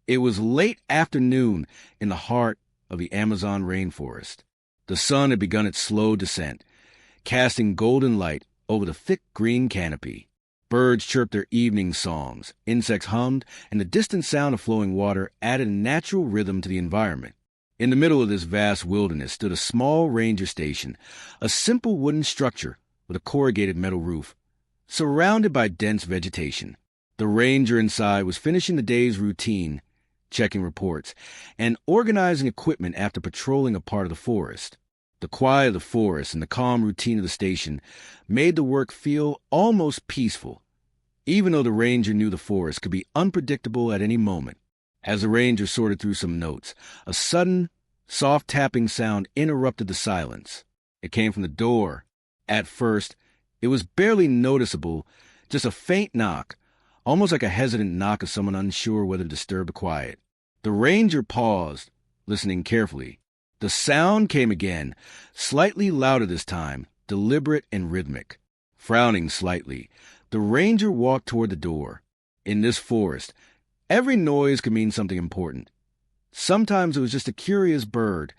It was late afternoon in the heart of the Amazon rainforest. The sun had begun its slow descent, casting golden light over the thick green canopy. Birds chirped their evening songs, insects hummed, and the distant sound of flowing water added a natural rhythm to the environment. In the middle of this vast wilderness stood a small ranger station, a simple wooden structure with a corrugated metal roof, surrounded by dense vegetation. The ranger inside was finishing the day's routine, checking reports, and organizing equipment after patrolling a part of the forest. The quiet of the forest and the calm routine of the station made the work feel almost peaceful, even though the ranger knew the forest could be unpredictable at any moment. As the ranger sorted through some notes, a sudden, soft tapping sound interrupted the silence. It came from the door. At first, it was barely noticeable, just a faint knock, almost like a hesitant knock of someone unsure whether to disturb the quiet. The ranger paused, listening carefully. The sound came again, slightly louder this time, deliberate and rhythmic. Frowning slightly, the ranger walked toward the door. In this forest, every noise could mean something important. Sometimes it was just a curious bird,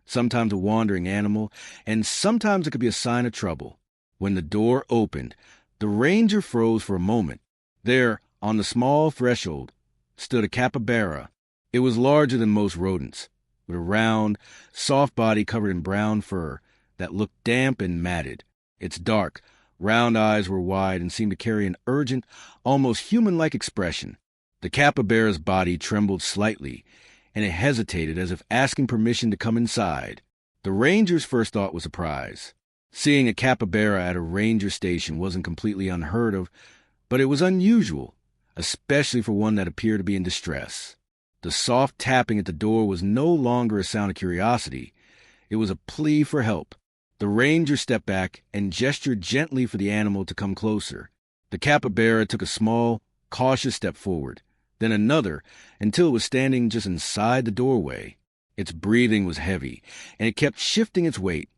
sometimes a wandering animal, and sometimes it could be a sign of trouble. When the door opened, the ranger froze for a moment. There, on the small threshold, stood a capybara. It was larger than most rodents, with a round, soft body covered in brown fur that looked damp and matted. Its dark, round eyes were wide and seemed to carry an urgent, almost human-like expression. The capybara's body trembled slightly, and it hesitated as if asking permission to come inside. The ranger's first thought was surprise. Seeing a capybara at a ranger station wasn't completely unheard of, but it was unusual, especially for one that appeared to be in distress. The soft tapping at the door was no longer a sound of curiosity. It was a plea for help. The ranger stepped back and gestured gently for the animal to come closer. The capybara took a small, cautious step forward, then another, until it was standing just inside the doorway. Its breathing was heavy, and it kept shifting its weight,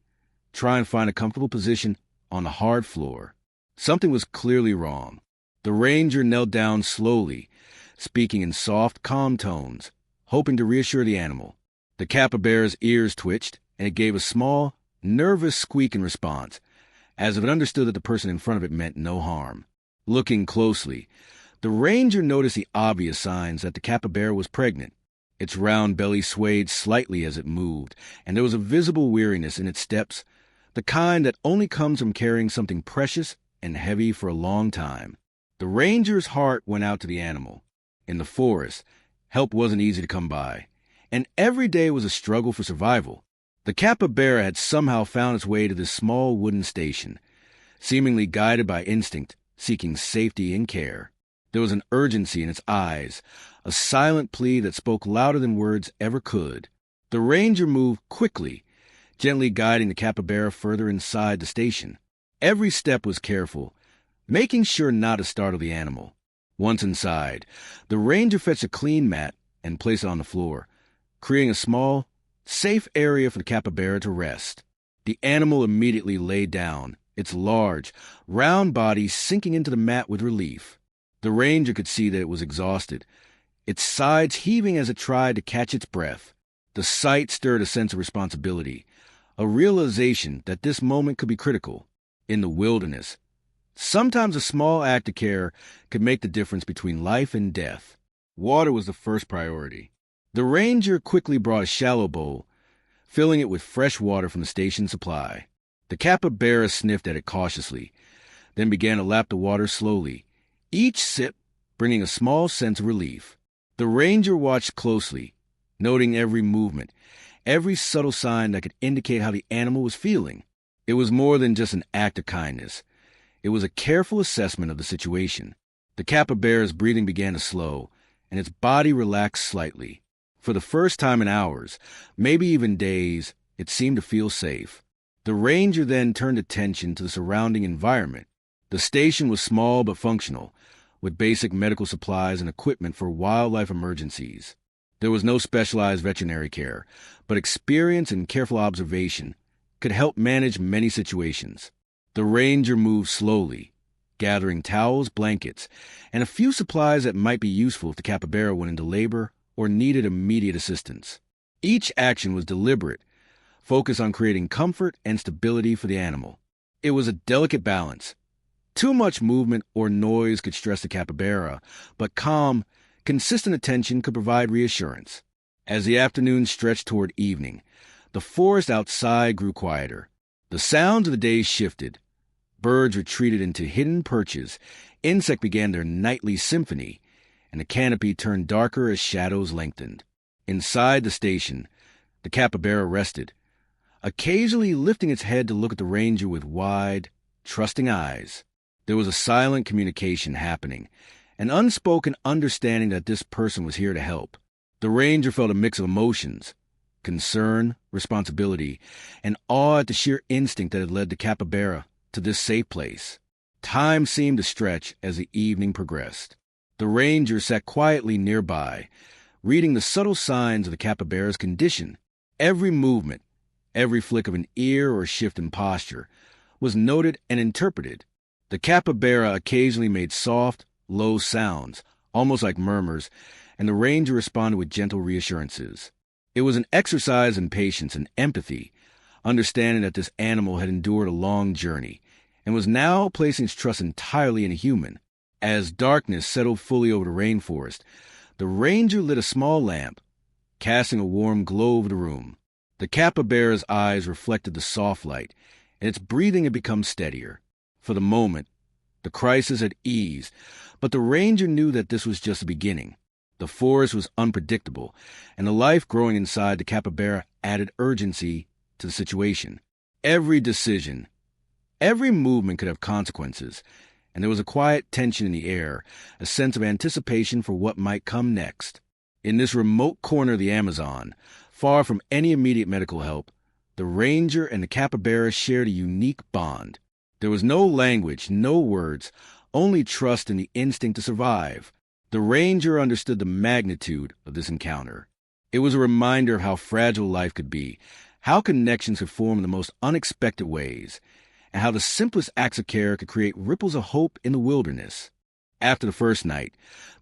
trying to find a comfortable position on the hard floor. Something was clearly wrong. The ranger knelt down slowly, speaking in soft, calm tones, hoping to reassure the animal. The capybara's ears twitched, and it gave a small, nervous squeak in response, as if it understood that the person in front of it meant no harm. Looking closely, the ranger noticed the obvious signs that the capybara was pregnant. Its round belly swayed slightly as it moved, and there was a visible weariness in its steps, the kind that only comes from carrying something precious and heavy for a long time. The ranger's heart went out to the animal. In the forest, help wasn't easy to come by, and every day was a struggle for survival. The capybara had somehow found its way to this small wooden station, seemingly guided by instinct, seeking safety and care. There was an urgency in its eyes, a silent plea that spoke louder than words ever could. The ranger moved quickly, gently guiding the capybara further inside the station. Every step was careful, making sure not to startle the animal. Once inside, the ranger fetched a clean mat and placed it on the floor, creating a small, safe area for the capybara to rest. The animal immediately lay down, its large, round body sinking into the mat with relief. The ranger could see that it was exhausted, its sides heaving as it tried to catch its breath. The sight stirred a sense of responsibility, a realization that this moment could be critical. In the wilderness, sometimes a small act of care could make the difference between life and death. Water was the first priority. The ranger quickly brought a shallow bowl, filling it with fresh water from the station supply. The capybara sniffed at it cautiously, then began to lap the water slowly, each sip bringing a small sense of relief. The ranger watched closely, noting every movement, every subtle sign that could indicate how the animal was feeling. It was more than just an act of kindness. It was a careful assessment of the situation. The capybara's breathing began to slow, and its body relaxed slightly. For the first time in hours, maybe even days, it seemed to feel safe. The ranger then turned attention to the surrounding environment. The station was small but functional, with basic medical supplies and equipment for wildlife emergencies. There was no specialized veterinary care, but experience and careful observation could help manage many situations. The ranger moved slowly, gathering towels, blankets, and a few supplies that might be useful if the capybara went into labor or needed immediate assistance. Each action was deliberate, focused on creating comfort and stability for the animal. It was a delicate balance. Too much movement or noise could stress the capybara, but calm, consistent attention could provide reassurance. As the afternoon stretched toward evening, the forest outside grew quieter. The sounds of the day shifted. Birds retreated into hidden perches, insects began their nightly symphony, and the canopy turned darker as shadows lengthened. Inside the station, the capybara rested, occasionally lifting its head to look at the ranger with wide, trusting eyes. There was a silent communication happening, an unspoken understanding that this person was here to help. The ranger felt a mix of emotions, concern, responsibility, and awe at the sheer instinct that had led the capybara to this safe place. Time seemed to stretch as the evening progressed. The ranger sat quietly nearby, reading the subtle signs of the capybara's condition. Every movement, every flick of an ear or shift in posture, was noted and interpreted. The capybara occasionally made soft, low sounds, almost like murmurs, and the ranger responded with gentle reassurances. It was an exercise in patience and empathy, understanding that this animal had endured a long journey and was now placing its trust entirely in a human. As darkness settled fully over the rainforest, the ranger lit a small lamp, casting a warm glow over the room. The capybara's eyes reflected the soft light, and its breathing had become steadier. For the moment, the crisis had eased, but the ranger knew that this was just the beginning. The forest was unpredictable, and the life growing inside the capybara added urgency to the situation. Every decision, every movement could have consequences, and there was a quiet tension in the air, a sense of anticipation for what might come next. In this remote corner of the Amazon, far from any immediate medical help, the ranger and the capybara shared a unique bond. There was no language, no words, only trust in the instinct to survive. The ranger understood the magnitude of this encounter. It was a reminder of how fragile life could be, how connections could form in the most unexpected ways, and how the simplest acts of care could create ripples of hope in the wilderness. After the first night,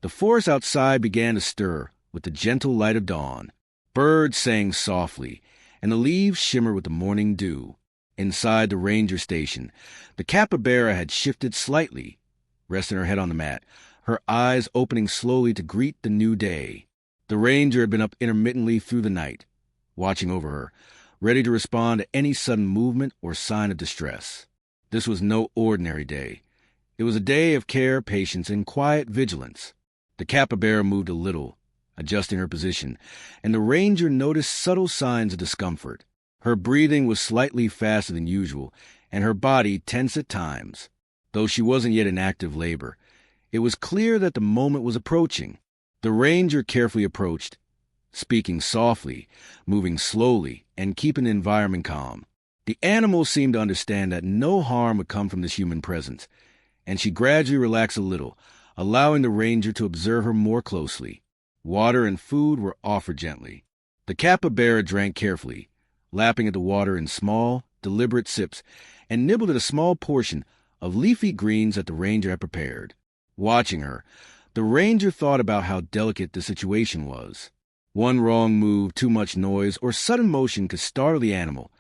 the forest outside began to stir with the gentle light of dawn. Birds sang softly, and the leaves shimmered with the morning dew. Inside the ranger station, the capybara had shifted slightly, resting her head on the mat, her eyes opening slowly to greet the new day. The ranger had been up intermittently through the night, watching over her, ready to respond to any sudden movement or sign of distress. This was no ordinary day. It was a day of care, patience, and quiet vigilance. The capybara moved a little, adjusting her position, and the ranger noticed subtle signs of discomfort. Her breathing was slightly faster than usual, and her body tense at times. Though she wasn't yet in active labor, it was clear that the moment was approaching. The ranger carefully approached, speaking softly, moving slowly, and keeping the environment calm. The animal seemed to understand that no harm would come from this human presence, and she gradually relaxed a little, allowing the ranger to observe her more closely. Water and food were offered gently. The capybara drank carefully, lapping at the water in small, deliberate sips, and nibbled at a small portion of leafy greens that the ranger had prepared. Watching her, the ranger thought about how delicate the situation was. One wrong move, too much noise, or sudden motion could startle the animal,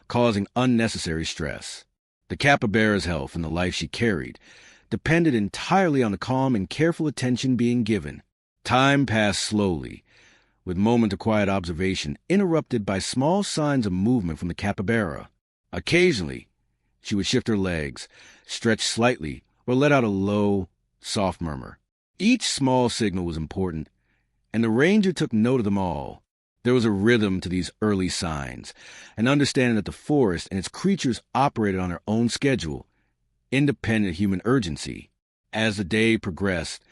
causing unnecessary stress. The capybara's health and the life she carried depended entirely on the calm and careful attention being given. Time passed slowly, with moments of quiet observation interrupted by small signs of movement from the capybara. Occasionally, she would shift her legs, stretch slightly, or let out a low, soft murmur. Each small signal was important, and the ranger took note of them all. There was a rhythm to these early signs, an understanding that the forest and its creatures operated on their own schedule, independent of human urgency. As the day progressed,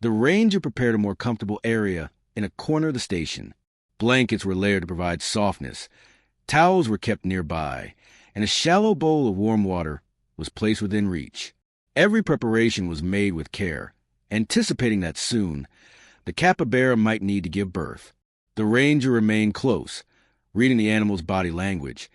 the ranger prepared a more comfortable area in a corner of the station. Blankets were layered to provide softness, towels were kept nearby, and a shallow bowl of warm water was placed within reach. Every preparation was made with care, anticipating that soon the capybara might need to give birth. The ranger remained close, reading the animal's body language,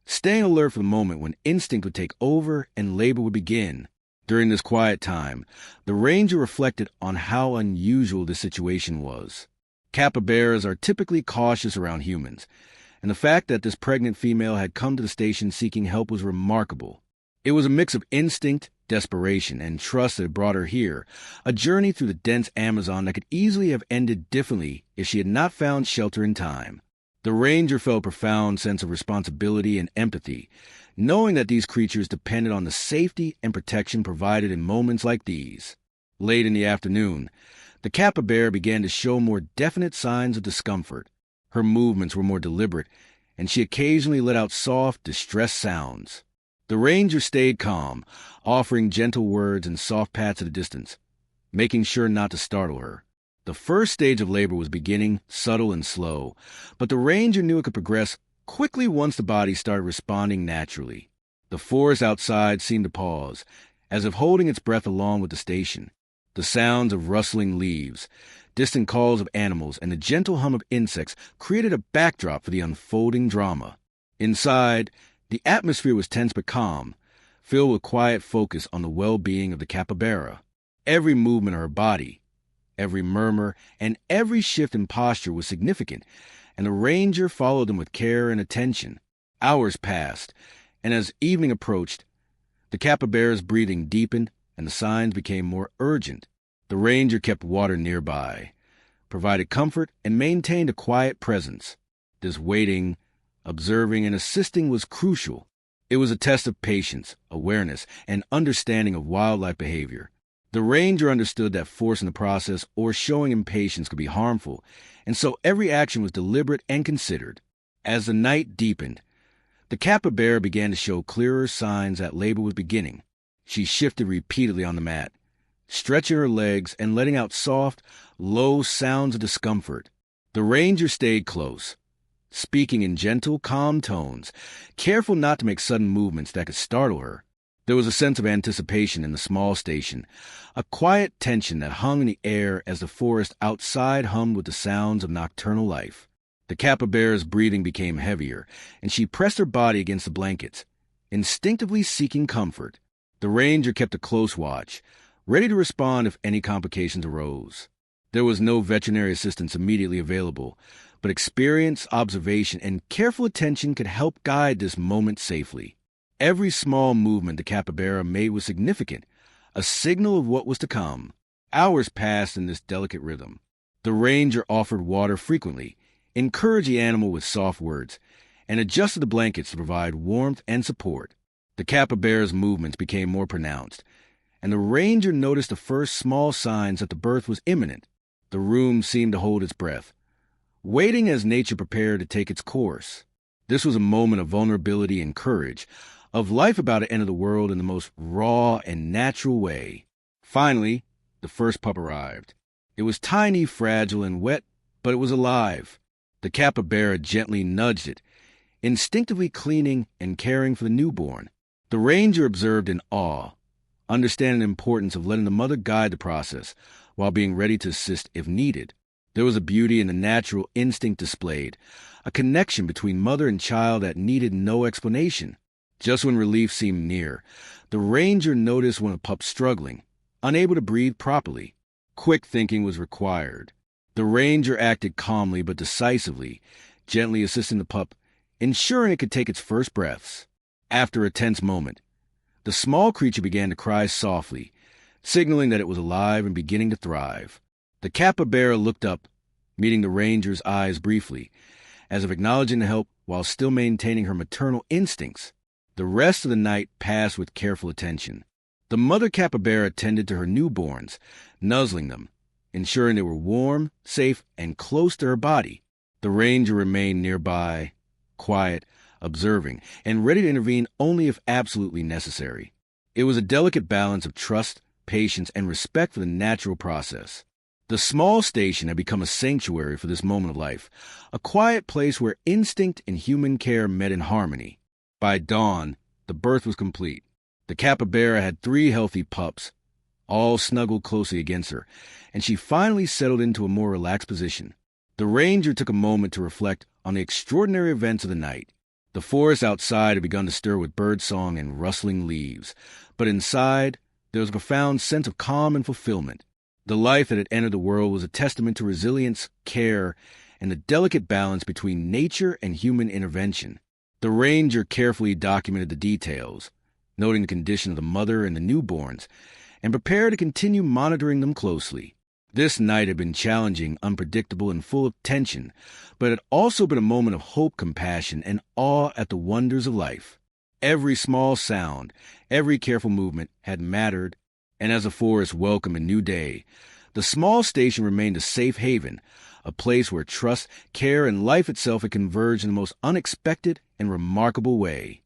staying alert for the moment when instinct would take over and labor would begin. During this quiet time, the ranger reflected on how unusual the situation was. Capybaras are typically cautious around humans, and the fact that this pregnant female had come to the station seeking help was remarkable. It was a mix of instinct, desperation, and trust that had brought her here, a journey through the dense Amazon that could easily have ended differently if she had not found shelter in time. The ranger felt a profound sense of responsibility and empathy, knowing that these creatures depended on the safety and protection provided in moments like these. Late in the afternoon, the capybara began to show more definite signs of discomfort. Her movements were more deliberate, and she occasionally let out soft, distressed sounds. The ranger stayed calm, offering gentle words and soft pats at a distance, making sure not to startle her. The first stage of labor was beginning, subtle and slow, but the ranger knew it could progress quickly once the body started responding naturally. The forest outside seemed to pause, as if holding its breath along with the station. The sounds of rustling leaves, distant calls of animals, and the gentle hum of insects created a backdrop for the unfolding drama. Inside, the atmosphere was tense but calm, filled with quiet focus on the well-being of the capybara. Every movement of her body, every murmur, and every shift in posture was significant, and the ranger followed them with care and attention. Hours passed, and as evening approached, the capybara's breathing deepened and the signs became more urgent. The ranger kept water nearby, provided comfort, and maintained a quiet presence. This waiting, observing, and assisting was crucial. It was a test of patience, awareness, and understanding of wildlife behavior. The ranger understood that forcing the process or showing impatience could be harmful, and so every action was deliberate and considered. As the night deepened, the capybara began to show clearer signs that labor was beginning. She shifted repeatedly on the mat, stretching her legs and letting out soft, low sounds of discomfort. The ranger stayed close, speaking in gentle, calm tones, careful not to make sudden movements that could startle her. There was a sense of anticipation in the small station, a quiet tension that hung in the air as the forest outside hummed with the sounds of nocturnal life. The capybara's breathing became heavier, and she pressed her body against the blankets, instinctively seeking comfort. The ranger kept a close watch, ready to respond if any complications arose. There was no veterinary assistance immediately available, but experience, observation, and careful attention could help guide this moment safely. Every small movement the capybara made was significant, a signal of what was to come. Hours passed in this delicate rhythm. The ranger offered water frequently, encouraged the animal with soft words, and adjusted the blankets to provide warmth and support. The capybara's movements became more pronounced, and the ranger noticed the first small signs that the birth was imminent. The room seemed to hold its breath, waiting as nature prepared to take its course. This was a moment of vulnerability and courage, of life about to enter the world in the most raw and natural way. Finally, the first pup arrived. It was tiny, fragile, and wet, but it was alive. The capybara gently nudged it, instinctively cleaning and caring for the newborn. The ranger observed in awe, understanding the importance of letting the mother guide the process while being ready to assist if needed. There was a beauty in the natural instinct displayed, a connection between mother and child that needed no explanation. Just when relief seemed near, the ranger noticed one of the pups struggling, unable to breathe properly. Quick thinking was required. The ranger acted calmly but decisively, gently assisting the pup, ensuring it could take its first breaths. After a tense moment, the small creature began to cry softly, signaling that it was alive and beginning to thrive. The capybara looked up, meeting the ranger's eyes briefly, as if acknowledging the help while still maintaining her maternal instincts. The rest of the night passed with careful attention. The mother capybara tended to her newborns, nuzzling them, ensuring they were warm, safe, and close to her body. The ranger remained nearby, quiet, observing, and ready to intervene only if absolutely necessary. It was a delicate balance of trust, patience, and respect for the natural process. The small station had become a sanctuary for this moment of life, a quiet place where instinct and human care met in harmony. By dawn, the birth was complete. The capybara had 3 healthy pups, all snuggled closely against her, and she finally settled into a more relaxed position. The ranger took a moment to reflect on the extraordinary events of the night. The forest outside had begun to stir with birdsong and rustling leaves, but inside there was a profound sense of calm and fulfillment. The life that had entered the world was a testament to resilience, care, and the delicate balance between nature and human intervention. The ranger carefully documented the details, noting the condition of the mother and the newborns, and prepared to continue monitoring them closely. This night had been challenging, unpredictable, and full of tension, but it had also been a moment of hope, compassion, and awe at the wonders of life. Every small sound, every careful movement had mattered, and as the forest welcomed a new day, the small station remained a safe haven, a place where trust, care, and life itself had converged in the most unexpected and remarkable way.